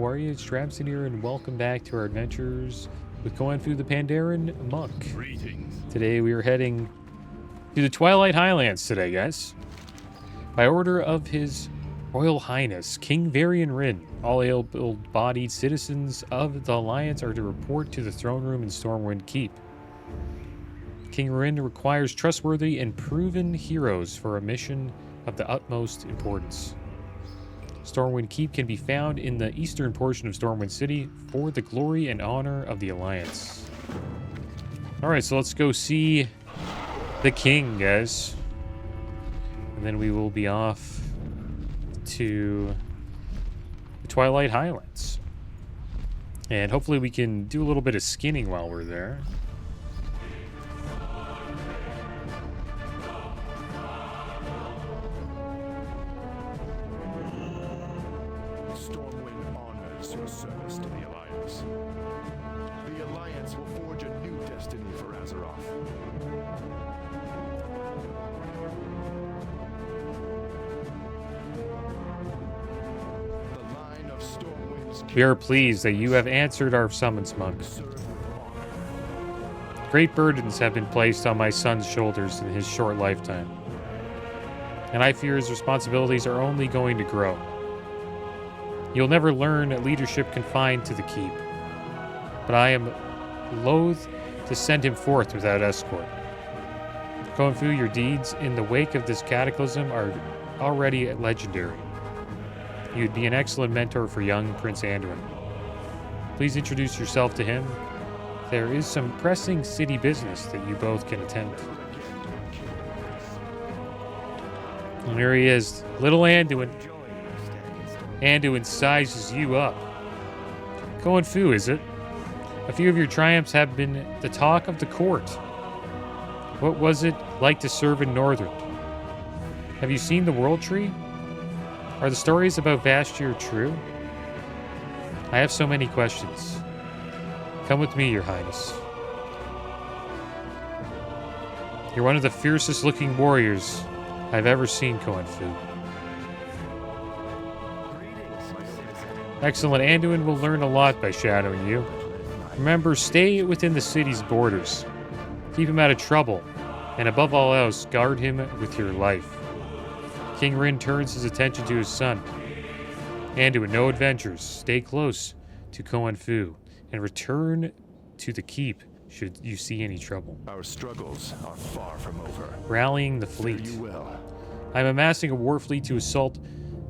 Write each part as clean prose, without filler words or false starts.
are you? It's Traviseen here, and welcome back to our adventures with Koenfu the Pandaren Monk. Greetings. Today we are heading to the Twilight Highlands today, guys. By order of His Royal Highness, King Varian Rin, all able-bodied citizens of the Alliance are to report to the throne room in Stormwind Keep. King Rin requires trustworthy and proven heroes for a mission of the utmost importance. Stormwind Keep can be found in the eastern portion of Stormwind City for the glory and honor of the Alliance. Alright, so let's go see the king, guys. And then we will be off to the Twilight Highlands. And hopefully we can do a little bit of skinning while we're there. Stormwind honors your service to the Alliance. The Alliance will forge a new destiny for Azeroth. The line of Stormwind's We are pleased that you have answered our summons, monk. serve with honor. Great burdens have been placed on my son's shoulders in his short lifetime, and I fear his responsibilities are only going to grow. You'll never learn leadership confined to the keep, but I am loath to send him forth without escort. Koenfu, your deeds in the wake of this cataclysm are already legendary. You'd be an excellent mentor for young Prince Anduin. Please introduce yourself to him. There is some pressing city business that you both can attend. And there he is, little Anduin. Anduin sizes you up. Koenfu, is it? A few of your triumphs have been the talk of the court. What was it like to serve in Northern? Have you seen the World Tree? Are the stories about Vastir true? I have so many questions. Come with me, Your Highness. You're one of the fiercest looking warriors I've ever seen, Koenfu. Excellent. Anduin will learn a lot by shadowing you. Remember, stay within the city's borders. Keep him out of trouble, and above all else, guard him with your life. King Rin turns his attention to his son. Anduin, no adventures. Stay close to Koenfu, and return to the keep should you see any trouble. Our struggles are far from over. Rallying the Fare fleet. you well. I'm amassing a war fleet to assault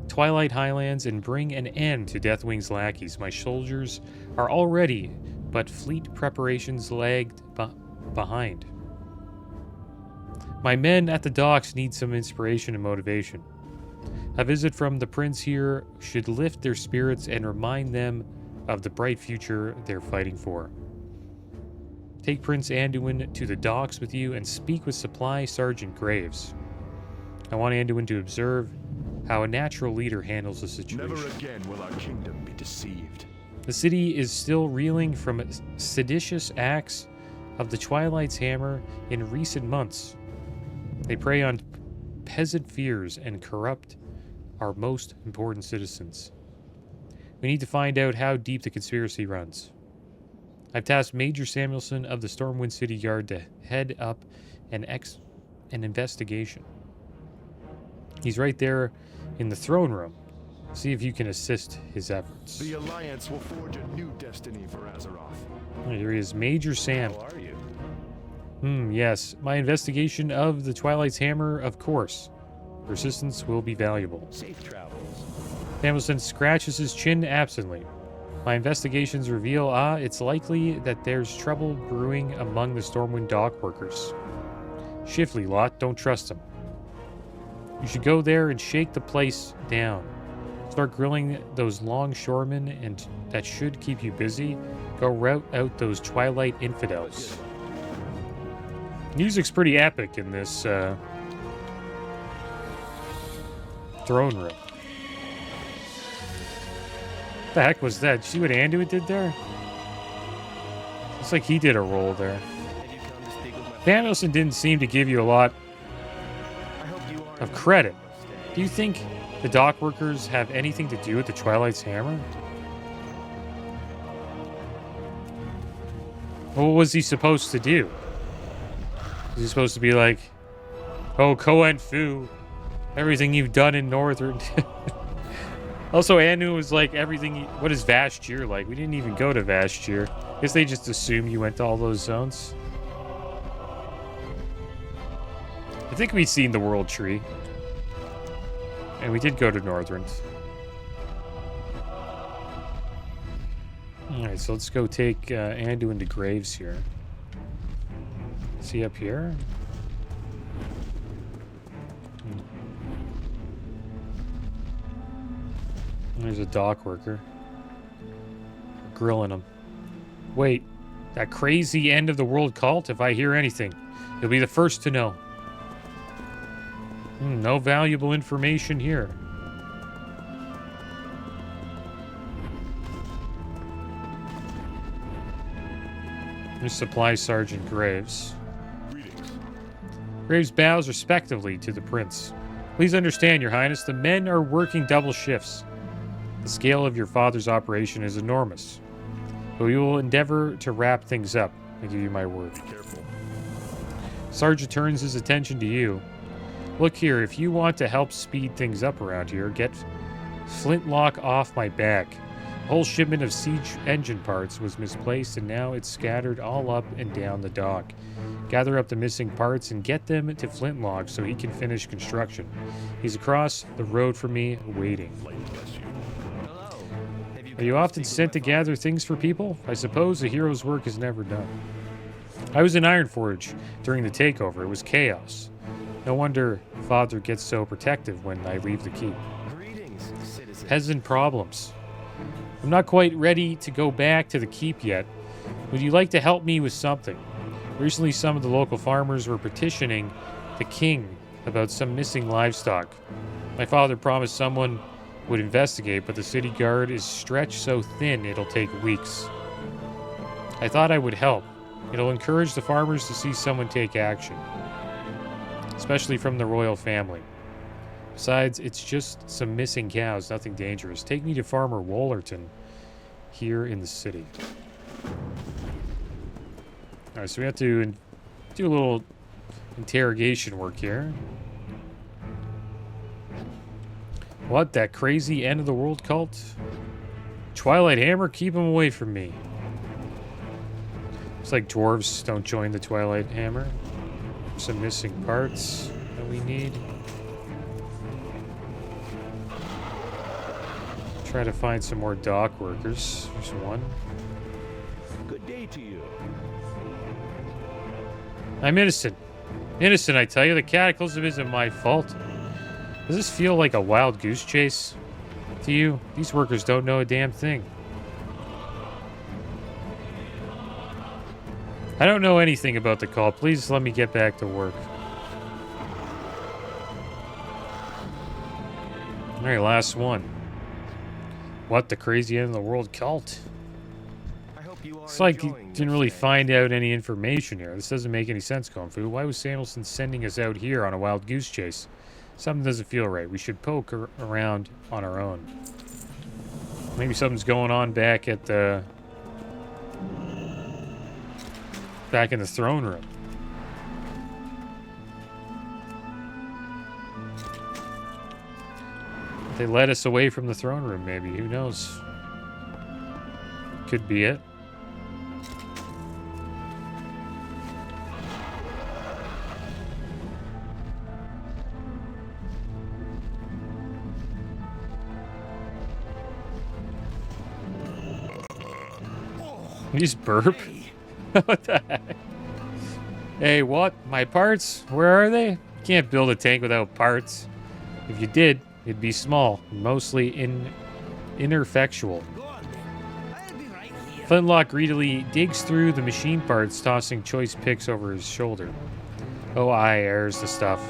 Twilight Highlands and bring an end to Deathwing's lackeys. My soldiers are all ready, but fleet preparations lagged behind. My men at the docks need some inspiration and motivation. A visit from the prince here should lift their spirits and remind them of the bright future they're fighting for. Take Prince Anduin to the docks with you and speak with Supply Sergeant Graves. I want Anduin to observe how a natural leader handles the situation. Never again will our kingdom be deceived. The city is still reeling from seditious acts of the Twilight's Hammer in recent months. They prey on peasant fears and corrupt our most important citizens. We need to find out how deep the conspiracy runs. I've tasked Major Samuelson of the Stormwind City Guard to head up an investigation. He's right there in the throne room. See if you can assist his efforts. The Alliance will forge a new destiny for Azeroth. Here he is, Major Sam. How are you? Yes. My investigation of the Twilight's Hammer, of course. Your assistance will be valuable. Safe travels. Samuelson scratches his chin absently. My investigations reveal, it's likely that there's trouble brewing among the Stormwind dock workers. Shifty lot, don't trust him. You should go there and shake the place down. Start grilling those longshoremen, and that should keep you busy. Go rout out those Twilight infidels. Music's pretty epic in this throne room. What the heck was that? See what Anduin did there? Looks like he did a roll there. Danielson didn't seem to give you a lot of credit. Do you think the dock workers have anything to do with the Twilight's Hammer? What was he supposed to do? Was he supposed to be like, oh, Koen Fu, everything you've done in Northern. Also, Anu was like, everything. What is Vashtir like? We didn't even go to Vashtir. Guess they just assume you went to all those zones. I think we've seen the World Tree. And we did go to Northern. Alright, so let's go take Anduin to Graves here. Is he up here? There's a dock worker. Grilling him. Wait, that crazy end of the world cult? If I hear anything, you'll be the first to know. No valuable information here. There's Supply Sergeant Graves. Greetings. Graves bows respectively to the prince. Please understand, Your Highness, the men are working double shifts. The scale of your father's operation is enormous, but we will endeavor to wrap things up. I give you my word. Be careful. Sergeant turns his attention to you. Look here, if you want to help speed things up around here, get flintlock off my back. A whole shipment of siege engine parts was misplaced, and now it's scattered all up and down the dock. Gather up the missing parts and get them to Flintlock so he can finish construction. He's across the road from me, waiting. Are you often sent to gather things for people? I suppose a hero's work is never done. I was in Ironforge during the takeover. It was chaos. No wonder Father gets so protective when I leave the keep. Greetings, citizen. Peasant problems. I'm not quite ready to go back to the keep yet. Would you like to help me with something? Recently, some of the local farmers were petitioning the king about some missing livestock. My father promised someone would investigate, but the city guard is stretched so thin it'll take weeks. I thought I would help. It'll encourage the farmers to see someone take action, especially from the royal family. Besides, it's just some missing cows, nothing dangerous. Take me to Farmer Wollerton here in the city. Alright, so we have to do a little interrogation work here. What, that crazy end of the world cult? Twilight Hammer, keep him away from me. It's like dwarves don't join the Twilight Hammer. Some missing parts that we need. Try to find some more dock workers. There's one. Good day to you. I'm innocent. Innocent, I tell you. The cataclysm isn't my fault. Does this feel like a wild goose chase to you? These workers don't know a damn thing. I don't know anything about the call. Please let me get back to work. Alright, last one. What, the crazy end of the world cult? I hope you are It's like you enjoying didn't your really stay. find out any information here. This doesn't make any sense, Kung Fu. Why was Samuelson sending us out here on a wild goose chase? Something doesn't feel right. We should poke around on our own. Maybe something's going on back at the... back in the throne room. They led us away from the throne room, maybe. Who knows? Could be it. You just burp? What the heck? Hey, what? My parts? Where are they? You can't build a tank without parts. If you did, it'd be small, mostly ineffectual. Go on then. I'll be right here. Flintlock greedily digs through the machine parts, tossing choice picks over his shoulder. Oh, aye, there's the stuff.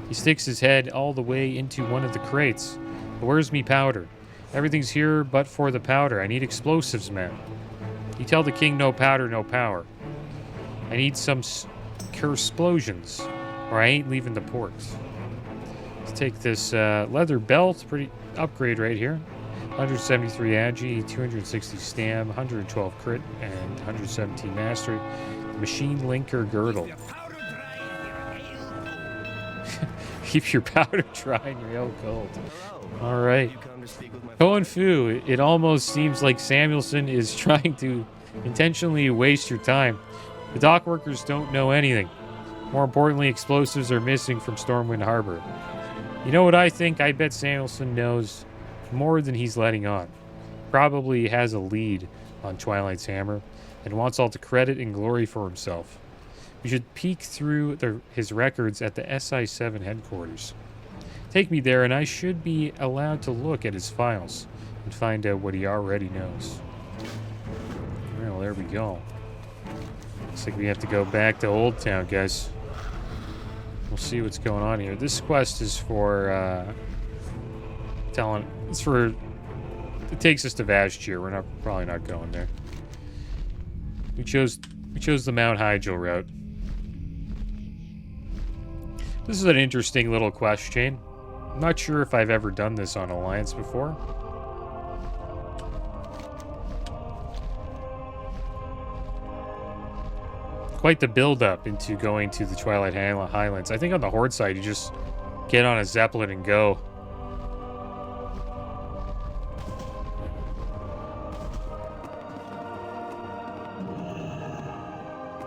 He sticks his head all the way into one of the crates. But where's me powder? Everything's here but for the powder. I need explosives, man. You tell the king no powder, no power. I need some explosions, or I ain't leaving the port. Let's take this leather belt, pretty upgrade right here. 173 agi, 260 stam, 112 crit, and 117 mastery. Machine linker girdle. Keep your powder dry and your ale cold. Hello. All right. You come to speak with my Koen Fu, it almost seems like Samuelson is trying to intentionally waste your time. The dock workers don't know anything. More importantly, explosives are missing from Stormwind Harbor. You know what I think? I bet Samuelson knows more than he's letting on. Probably has a lead on Twilight's hammer and wants all the credit and glory for himself. We should peek through his records at the SI-7 headquarters. Take me there and I should be allowed to look at his files and find out what he already knows. Well, there we go. Looks like we have to go back to Old Town, guys. We'll see what's going on here. This quest is for, it takes us to Vashtir. We're probably not going there. We chose the Mount Hygel route. This is an interesting little quest chain. I'm not sure if I've ever done this on Alliance before. Quite the build-up into going to the Twilight Highlands. I think on the Horde side, you just get on a Zeppelin and go.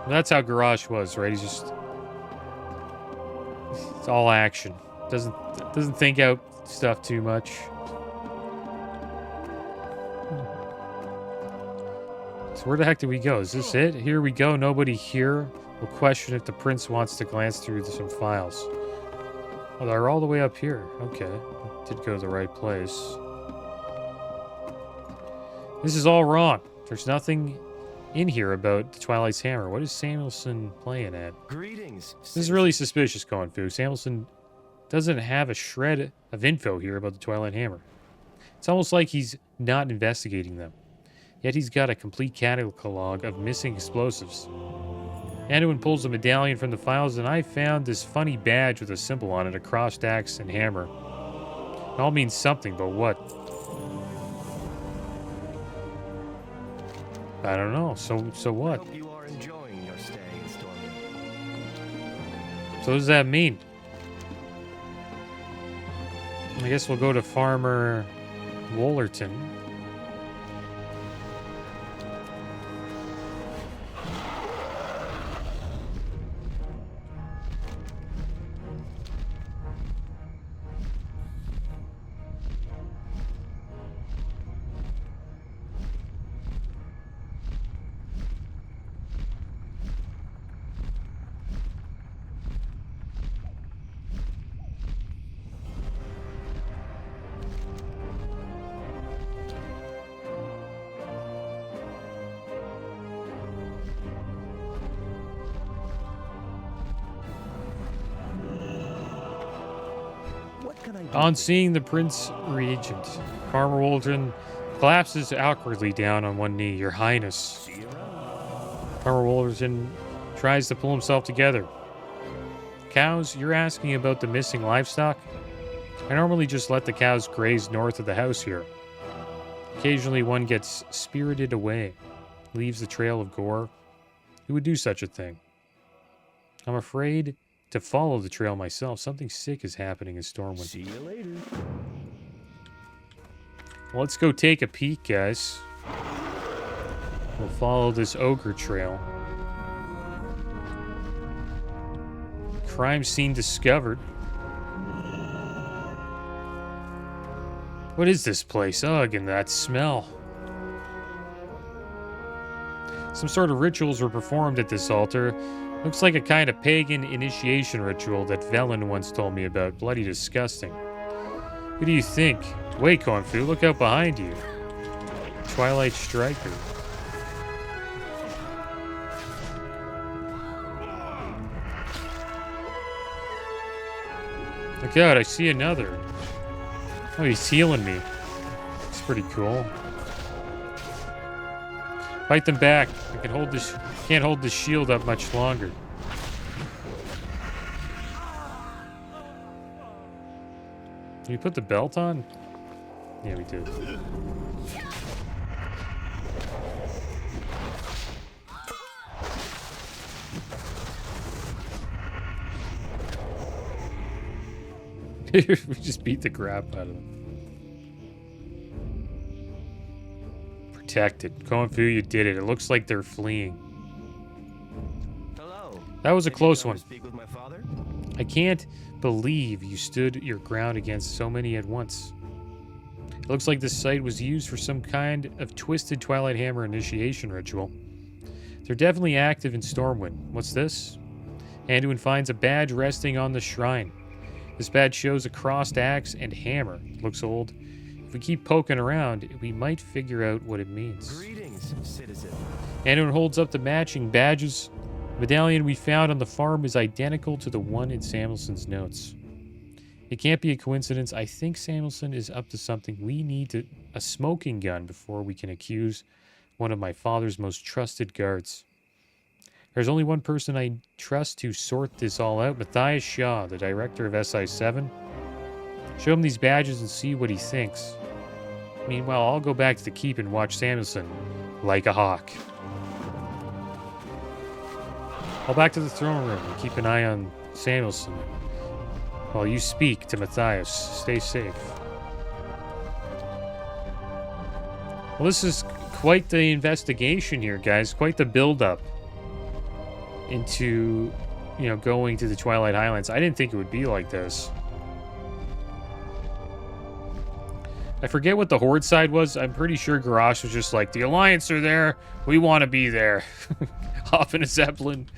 That's how Garrosh was, right? He's just... It's all action. Doesn't think out stuff too much. So where the heck do we go? Is this it? Here we go. Nobody here. We'll question if the prince wants to glance through some files. Oh, they're all the way up here. Okay. Did go to the right place. This is all wrong. There's nothing in here about the Twilight's hammer. What is Samuelson playing at? Greetings. This is really suspicious, Koen Fu. Samuelson doesn't have a shred of info here about the Twilight hammer. It's almost like he's not investigating them. Yet he's got a complete catalog of missing explosives. Addon pulls a medallion from the files, and I found this funny badge with a symbol on it, a crossed axe and hammer. It all means something, but what? I don't know. So what? I hope you are enjoying your stay in Stormwind. So what does that mean? I guess we'll go to Farmer Wollerton. On seeing the Prince Regent, Farmer Wollerton collapses awkwardly down on one knee. Your Highness. Farmer Wollerton tries to pull himself together. Cows, you're asking about the missing livestock? I normally just let the cows graze north of the house here. Occasionally one gets spirited away, leaves the trail of gore. Who would do such a thing? I'm afraid to follow the trail myself. Something sick is happening in Stormwind. See you later. Well, let's go take a peek, guys. We'll follow this ogre trail. Crime scene discovered. What is this place? Ugh, and that smell. Some sort of rituals were performed at this altar. Looks like a kind of pagan initiation ritual that Velen once told me about. Bloody disgusting. Who do you think? Wait, Koen Fu, look out behind you. Twilight Striker. Look out, I see another. Oh, he's healing me. It's pretty cool. Fight them back. I can hold this. Can't hold this shield up much longer. Can you put the belt on? Yeah, we did. We just beat the crap out of them. Protected. Going through, you did it. It looks like they're fleeing. Hello. That was a Have you close come one. to speak with my father? I can't believe you stood your ground against so many at once. It looks like this site was used for some kind of twisted Twilight Hammer initiation ritual. They're definitely active in Stormwind. What's this? Anduin finds a badge resting on the shrine. This badge shows a crossed axe and hammer. It looks old. If we keep poking around, we might figure out what it means. Greetings, citizen. Anduin holds up the matching badges. The medallion we found on the farm is identical to the one in Samuelson's notes. It can't be a coincidence. I think Samuelson is up to something. We need a smoking gun before we can accuse one of my father's most trusted guards. There's only one person I trust to sort this all out, Matthias Shaw, the director of SI7. Show him these badges and see what he thinks. Meanwhile, I'll go back to the keep and watch Samuelson like a hawk. I'll back to the throne room and keep an eye on Samuelson while you speak to Matthias. Stay safe. Well, this is quite the investigation here, guys. Quite the build-up into, going to the Twilight Highlands. I didn't think it would be like this. I forget what the Horde side was. I'm pretty sure Garrosh was just like, the Alliance are there. We want to be there. Hop in a Zeppelin.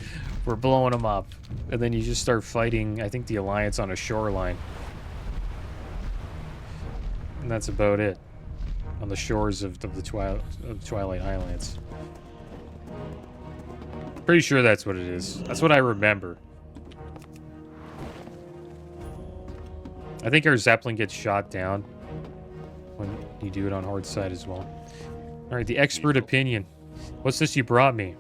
We're blowing them up. And then you just start fighting, I think, the Alliance on a shoreline. And that's about it. On the shores of the Twilight Highlands. Pretty sure that's what it is. That's what I remember. I think our Zeppelin gets shot down when you do it on Horde side as well. Alright, the expert opinion. What's this you brought me?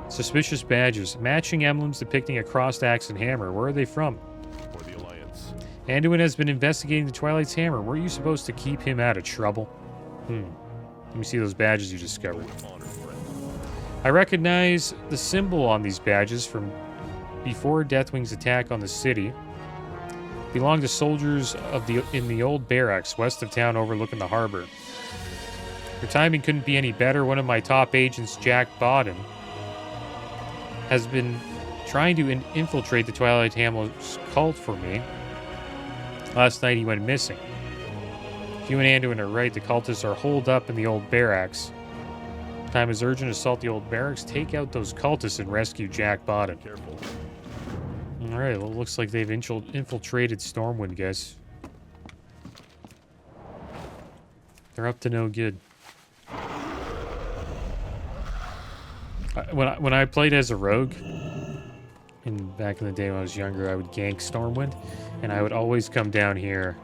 Suspicious badges. Matching emblems depicting a crossed axe and hammer. Where are they from? For the Alliance. Anduin has been investigating the Twilight's hammer. Were you supposed to keep him out of trouble? Let me see those badges you discovered. Honored friend. I recognize the symbol on these badges from before Deathwing's attack on the city. Belong to soldiers in the old barracks west of town overlooking the harbor. Your timing couldn't be any better. One of my top agents, Jack Bodden, has been trying to infiltrate the Twilight Hammer's cult for me. Last night he went missing. If you and Anduin are right, the cultists are holed up in the old barracks. Time is urgent. Assault the old barracks, take out those cultists, and rescue Jack Bodden. Careful. Alright, well, it looks like they've infiltrated Stormwind, guys. They're up to no good. When I played as a rogue, back in the day when I was younger, I would gank Stormwind, and I would always come down here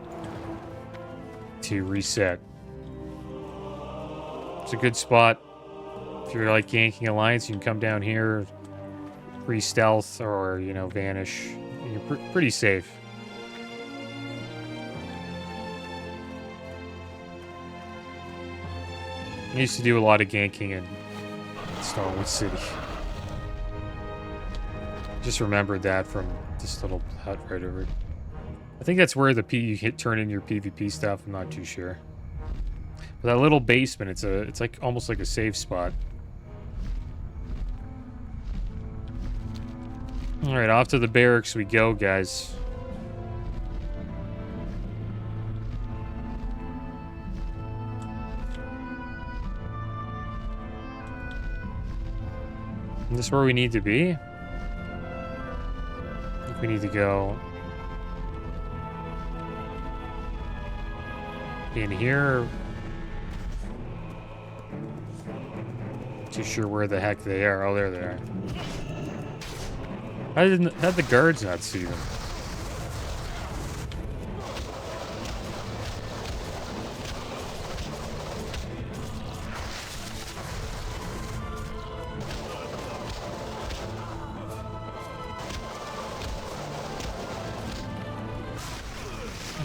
to reset. It's a good spot. If you're like ganking Alliance, you can come down here, pre-stealth, or, vanish. You're pretty safe. I used to do a lot of ganking in Starwood City. Just remembered that from this little hut right over. I think that's where you turn in your PvP stuff. I'm not too sure. But that little basement, it's like almost like a safe spot. All right, off to the barracks we go, guys. Is this where we need to be? I think we need to go in here. Too sure where the heck they are. Oh, there they are. How'd the guards not see them?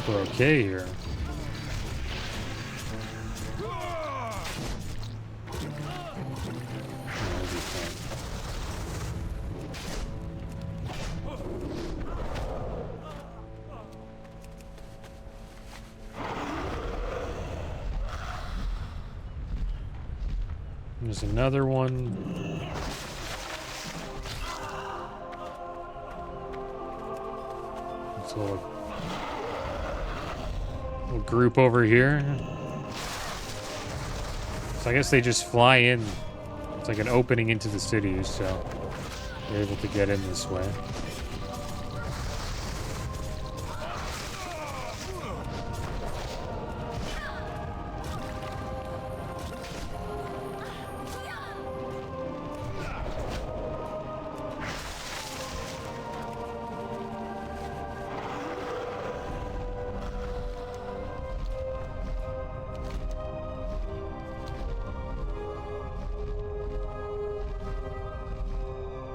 We're okay here. There's another one. It's a little group over here. So I guess they just fly in. It's like an opening into the city, so they're able to get in this way.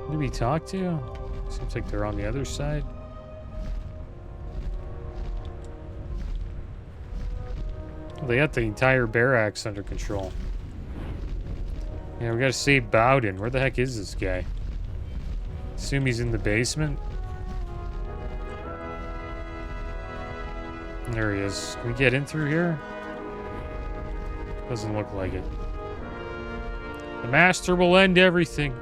Who did we talk to? Seems like they're on the other side. Well, they got the entire barracks under control. Yeah, we gotta save Bowden. Where the heck is this guy? Assume he's in the basement. There he is. Can we get in through here? Doesn't look like it. The master will end everything.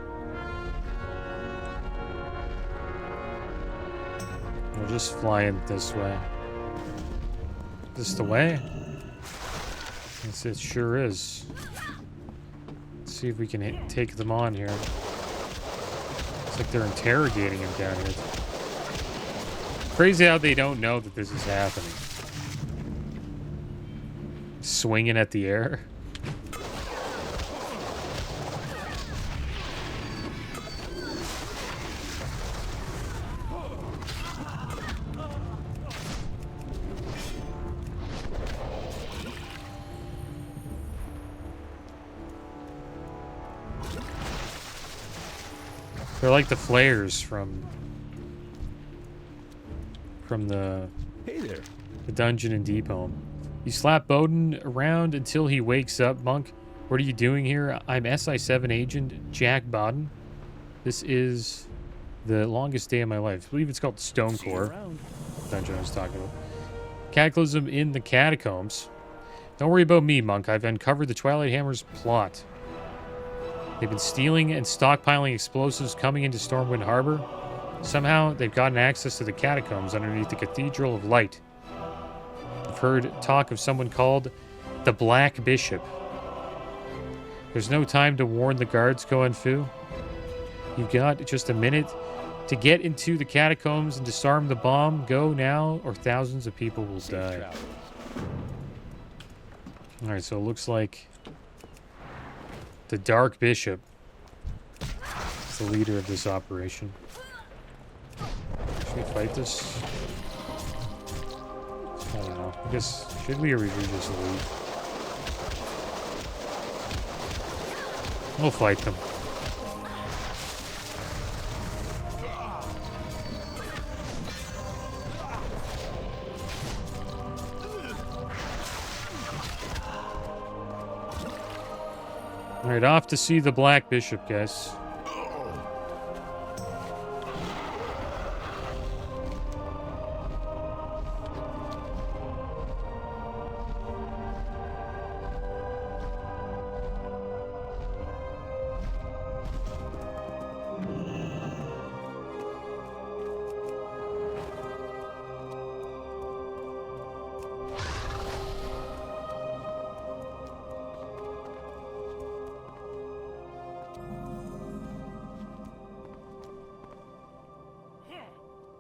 We'll just fly in this way. This the way? Yes, it sure is. Let's see if we can take them on here. It's like they're interrogating him down here. Crazy how they don't know that this is happening. Swinging at the air. They're like the flares from the Hey there. the dungeon in Deep Home. You slap Bowden around until he wakes up. Monk, what are you doing here? I'm SI7 agent Jack Bowden. This is the longest day of my life. I believe it's called Stonecore. Dungeon I was talking about. Cataclysm in the catacombs. Don't worry about me, Monk. I've uncovered the Twilight Hammer's plot. They've been stealing and stockpiling explosives coming into Stormwind Harbor. Somehow, they've gotten access to the catacombs underneath the Cathedral of Light. I've heard talk of someone called the Black Bishop. There's no time to warn the guards, Koan Fu. You've got just a minute to get into the catacombs and disarm the bomb. Go now, or thousands of people will die. Alright, so it looks like the Dark Bishop is the leader of this operation. Should we fight this? I don't know. I guess, should we, or we just leave? We'll fight them. Alright, off to see the Black Bishop, guys.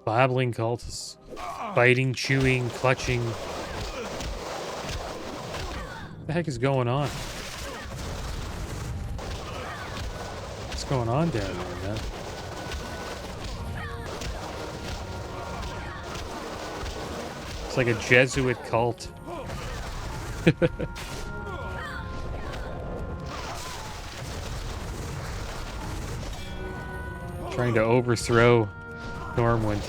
Babbling cultists. Biting, chewing, clutching. What the heck is going on? What's going on down there, man? It's like a Jesuit cult. Trying to overthrow Stormwind.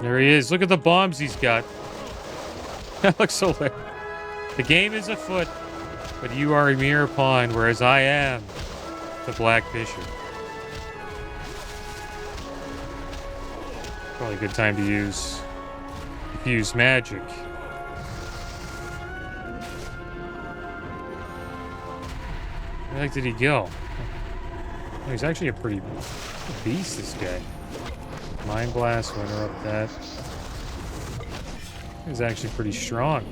There he is. Look at the bombs he's got. That looks so hilarious. The game is afoot, but you are a mere pawn, whereas I am the Black Bishop. Probably a good time to use diffuse magic. Where the heck did he go? Oh, he's actually a pretty beast, this guy. Mind Blast, will interrupt that. He's actually pretty strong.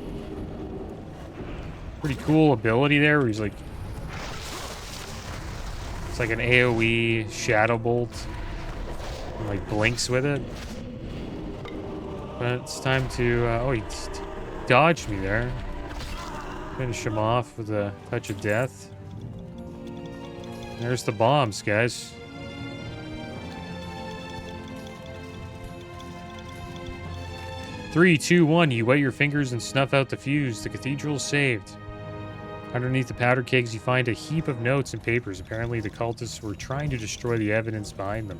Pretty cool ability there where he's like... It's like an AoE Shadow Bolt. And like blinks with it. But it's time to... oh, he dodged me there. Finish him off with a touch of death. There's the bombs, guys. Three, two, one. You wet your fingers and snuff out the fuse. The cathedral's saved. Underneath the powder kegs, you find a heap of notes and papers. Apparently, the cultists were trying to destroy the evidence behind them.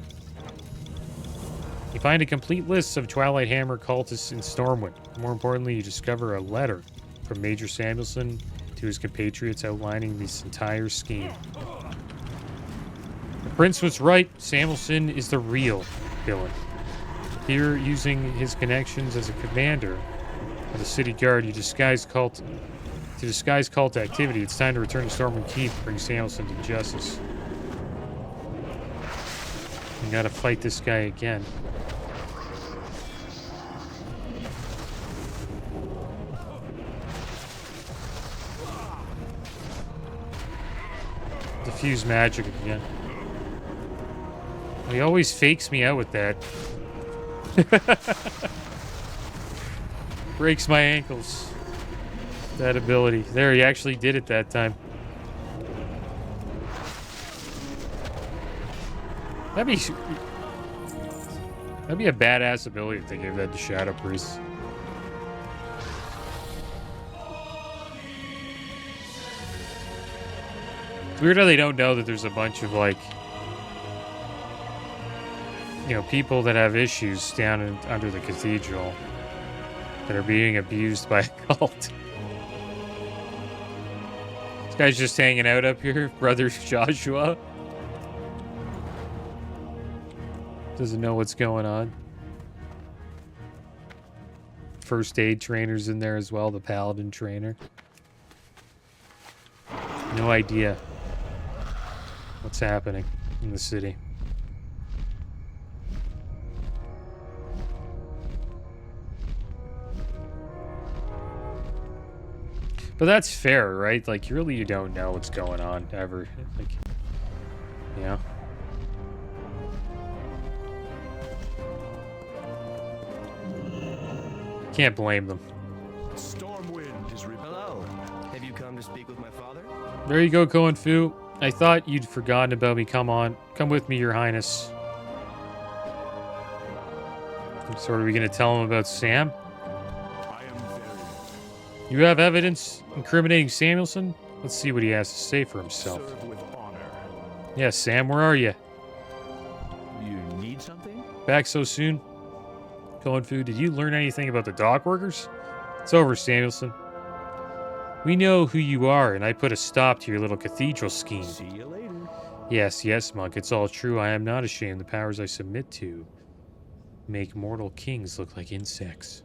You find a complete list of Twilight Hammer cultists in Stormwind. More importantly, you discover a letter from Major Samuelson to his compatriots outlining this entire scheme. The prince was right. Samuelson is the real villain. Here, using his connections as a commander of the city guard, you disguise cult activity. It's time to return to Stormwind Keep, bring Samuelson to justice. You gotta fight this guy again. Diffuse magic again. He always fakes me out with that. Breaks my ankles. That ability. There, he actually did it that time. That'd be a badass ability if they gave that to Shadow Priest. It's weird how they don't know that there's a bunch of, like, you know, people that have issues down under the cathedral that are being abused by a cult. This guy's just hanging out up here, Brother Joshua. Doesn't know what's going on. First aid trainer's in there as well, the paladin trainer. No idea what's happening in the city. But that's fair, right? Like, you don't know what's going on ever. Like, you know? Can't blame them. Stormwind is Hello. Have you come to speak with my father? There you go, Koen Fu. I thought you'd forgotten about me. Come on. Come with me, Your Highness. So are we going to tell him about Sam? I am very You have evidence incriminating Samuelson? Let's see what he has to say for himself. serve with honor. Yes, Sam, where are you? You need something? Back so soon? Koen Fu, did you learn anything about the dock workers? It's over, Samuelson. We know who you are, and I put a stop to your little cathedral scheme. See you later. Yes, yes, monk, it's all true. I am not ashamed. The powers I submit to make mortal kings look like insects.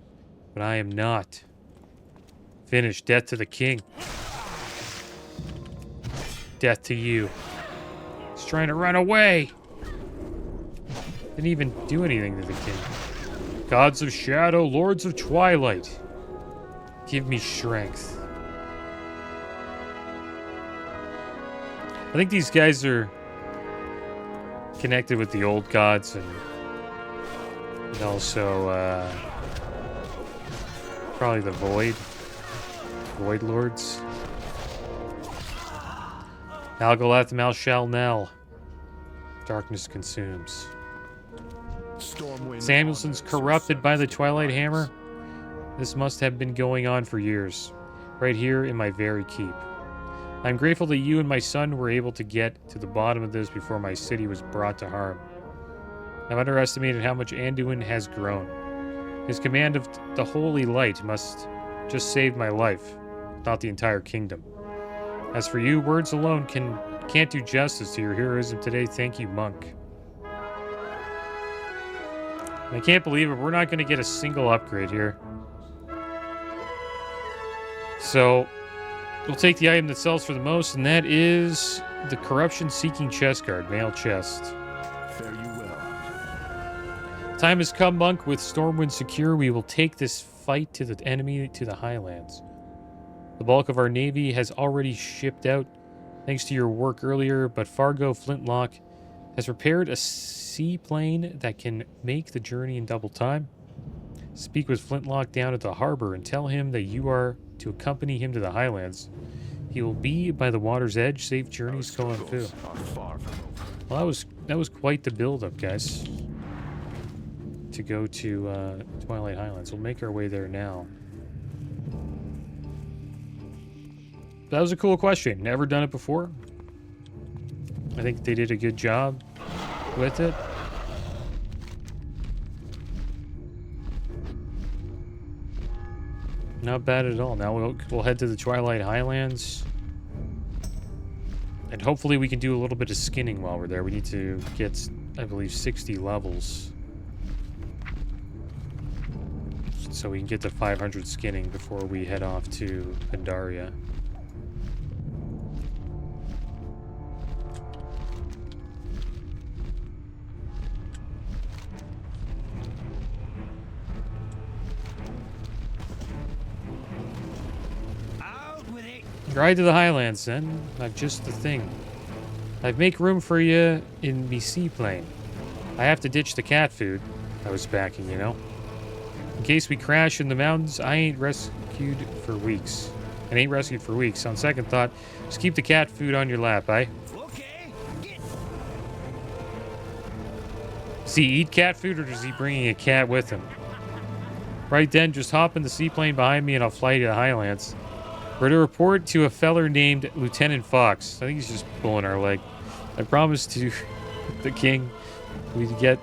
But I am not. Finish. Death to the king. Death to you. He's trying to run away. Didn't even do anything to the king. Gods of shadow, lords of twilight. Give me strength. I think these guys are connected with the old gods and also probably the Void Lords. Algalath Malshal Nel. Darkness consumes. Stormwind Samuelson's honors corrupted by the service to Twilight alliance. Hammer. This must have been going on for years. Right here in my very keep. I'm grateful that you and my son were able to get to the bottom of this before my city was brought to harm. I've underestimated how much Anduin has grown. His command of the Holy Light must just save my life, not the entire kingdom. As for you, words alone can't do justice to your heroism today. Thank you, monk. I can't believe it. We're not going to get a single upgrade here. So, we'll take the item that sells for the most, and that is the corruption-seeking chest guard, mail chest. Fare you well. Time has come, Monk. With Stormwind secure, we will take this fight to the enemy to the Highlands. The bulk of our navy has already shipped out, thanks to your work earlier, but Fargo Flintlock has prepared a seaplane that can make the journey in double time. Speak with Flintlock down at the harbor and tell him that you are to accompany him to the Highlands. He will be by the water's edge. Safe journeys, Colin Fu. Are far from over. Well, that was quite the build-up, guys. To go to Twilight Highlands. We'll make our way there now. That was a cool question. Never done it before. I think they did a good job with it. Not bad at all. Now we'll head to the Twilight Highlands. And hopefully we can do a little bit of skinning while we're there. We need to get, I believe, 60 levels. So we can get to 500 skinning before we head off to Pandaria. Ride to the Highlands, then. I've just the thing. I'd make room for you in me seaplane. I have to ditch the cat food I was packing, you know. In case we crash in the mountains, I ain't rescued for weeks. And ain't rescued for weeks. On second thought, just keep the cat food on your lap, eh? Okay. Does he eat cat food, or is he bringing a cat with him? Right then, just hop in the seaplane behind me and I'll fly you to the Highlands. We're to report to a feller named Lieutenant Fox. I think he's just pulling our leg. I promised to the king we'd get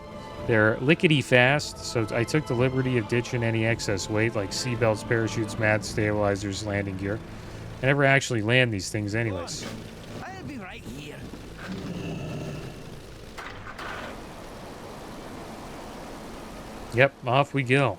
there lickety fast, so I took the liberty of ditching any excess weight like seatbelts, parachutes, mats, stabilizers, landing gear. I never actually land these things anyways. I'll be right here. Yep, off we go.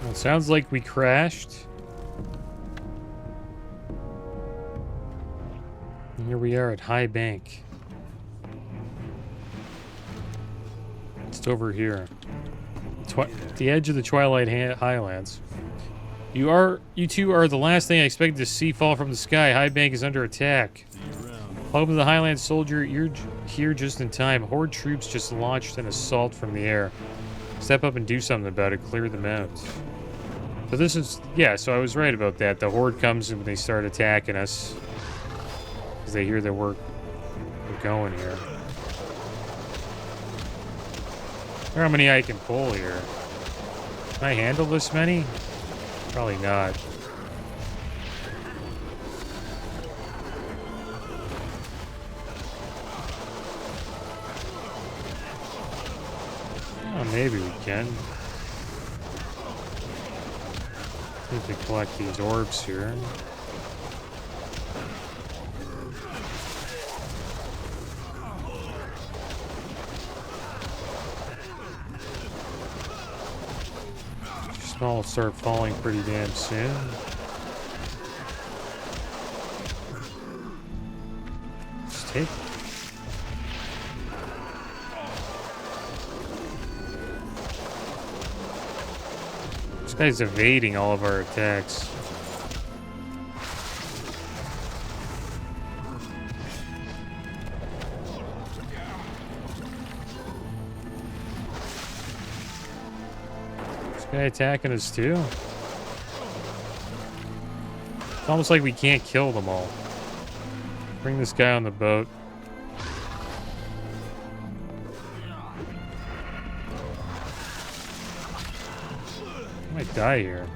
It sounds like we crashed. And here we are at High Bank. Just over here. The edge of the Twilight Highlands. You two are the last thing I expected to see fall from the sky. High Bank is under attack. Welcome to the Highlands, soldier. You're here just in time. Horde troops just launched an assault from the air. Step up and do something about it. Clear them out. So this is, yeah, so I was right about that. The Horde comes and they start attacking us. Because they hear that we're going here. I wonder how many I can pull here. Can I handle this many? Probably not. Oh, maybe we can. Need to collect these orbs here. I'll start falling pretty damn soon. take. This guy's evading all of our attacks. This guy attacking us too? It's almost like we can't kill them all. Bring this guy on the boat. I might die here.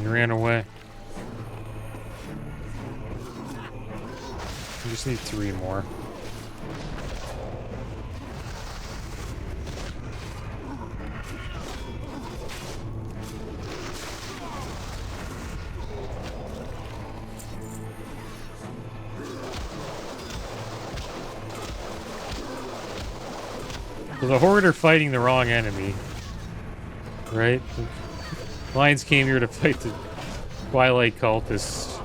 He ran away. We just need 3 more. So the Horde are fighting the wrong enemy, right? The Lions came here to fight the Twilight cultists.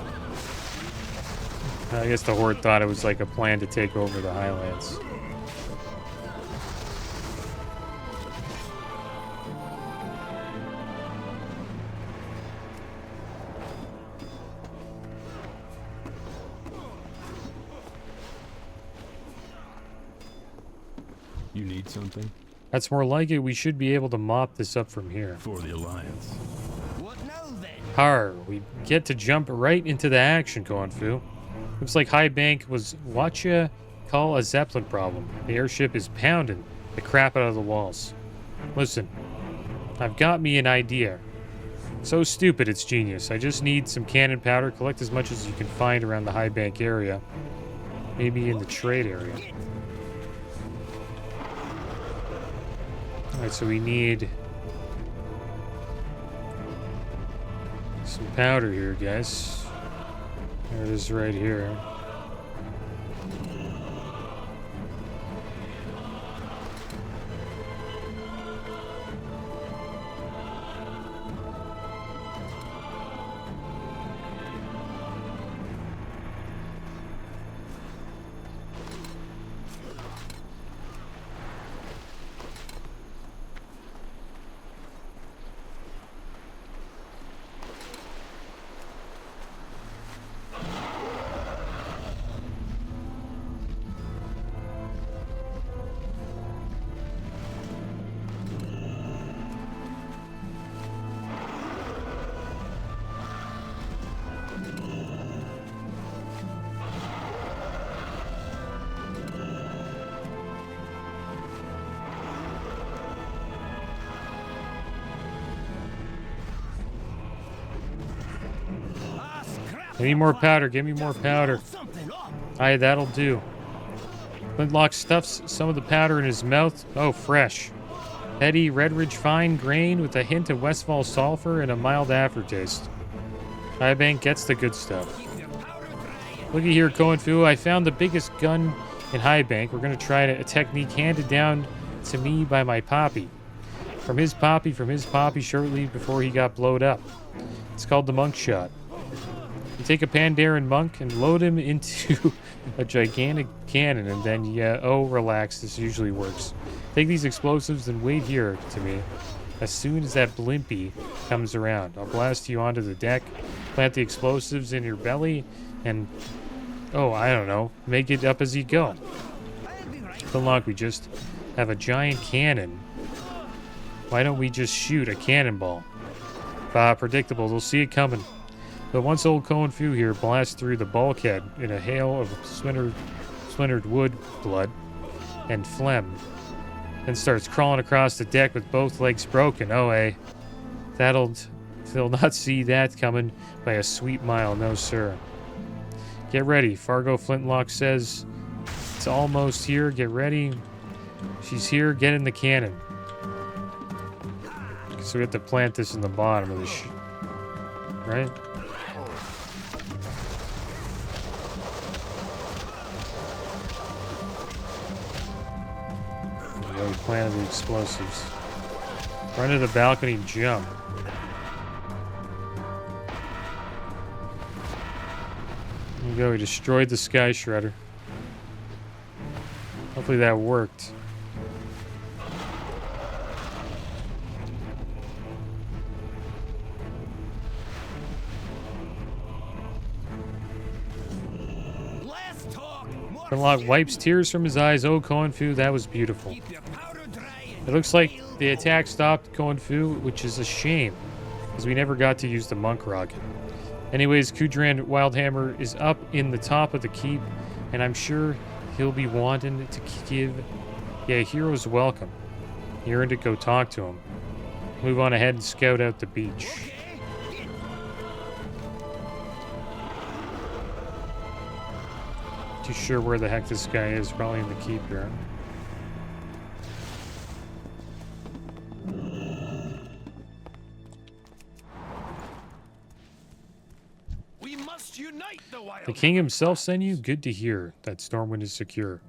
I guess the Horde thought it was like a plan to take over the Highlands. You need something? That's more like it. We should be able to mop this up from here. For the Alliance. What now then? Har, we get to jump right into the action, Konfu. Looks like High Bank was what you call a Zeppelin problem. The airship is pounding the crap out of the walls. Listen, I've got me an idea. So stupid, it's genius. I just need some cannon powder. Collect as much as you can find around the High Bank area. Maybe in the trade area. Alright, so we need some powder here, guys. There it is right here. I need more powder. Give me more powder. Something up. Aye, that'll do. Flintlock stuffs some of the powder in his mouth. Oh, fresh. Heady Redridge fine grain with a hint of Westfall sulfur and a mild aftertaste. Highbank gets the good stuff. Keep your powder dry. Looky here, Koenfu. I found the biggest gun in Highbank. We're going to try a technique handed down to me by my poppy. From his poppy shortly before he got blowed up. It's called the monk shot. You take a Pandaren monk and load him into a gigantic cannon, and then, yeah, oh, relax, this usually works. Take these explosives and wait here to me. As soon as that blimpy comes around, I'll blast you onto the deck, plant the explosives in your belly, and, oh, I don't know, make it up as you go. I'll be right. Flintlock, we just have a giant cannon. Why don't we just shoot a cannonball? Predictable, they'll see it coming. But once old Koenfu here blasts through the bulkhead in a hail of splintered wood, blood, and phlegm, then starts crawling across the deck with both legs broken. Oh, hey. They'll not see that coming by a sweet mile, no sir. Get ready, Fargo Flintlock says. It's almost here, get ready. She's here, get in the cannon. So we have to plant this in the bottom of the right? where we planted the explosives. Run to the balcony and jump. There we go, we destroyed the Sky Shredder. Hopefully that worked. Less talk, more Unlock shooting. wipes tears from his eyes. Oh, Koenfu, that was beautiful. Keep your powder dry and It looks like feel the attack stopped Koenfu, which is a shame, because we never got to use the monk rocket. Anyways, Kudran Wildhammer is up in the top of the keep, and I'm sure he'll be wanting to give a hero's welcome. You earned it, go talk to him. Move on ahead and scout out the beach. okay. Too sure where the heck this guy is, probably in the keep here. We must unite the wild. The king himself sent you? Good to hear that Stormwind is secure.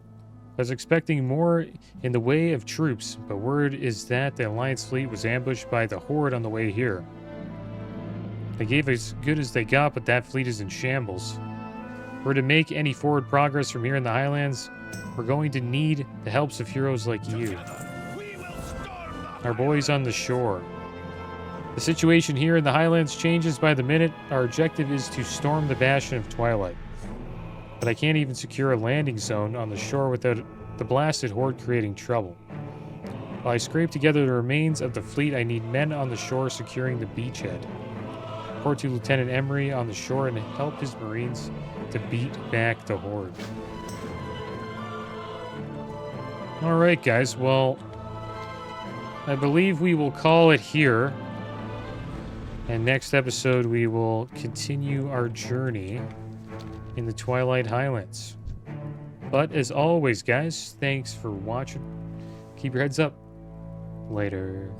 I was expecting more in the way of troops, but word is that the Alliance fleet was ambushed by the Horde on the way here. They gave as good as they got, but that fleet is in shambles. If we're to make any forward progress from here in the Highlands, we're going to need the helps of heroes like you. We will storm the Our boys on the shore. The situation here in the Highlands changes by the minute. Our objective is to storm the Bastion of Twilight. But I can't even secure a landing zone on the shore without the blasted Horde creating trouble. While I scrape together the remains of the fleet, I need men on the shore securing the beachhead. Report to Lieutenant Emery on the shore and help his Marines to beat back the Horde. Alright guys, well, I believe we will call it here. And next episode we will continue our journey in the Twilight Highlands. But as always, guys, thanks for watching. Keep your heads up. Later.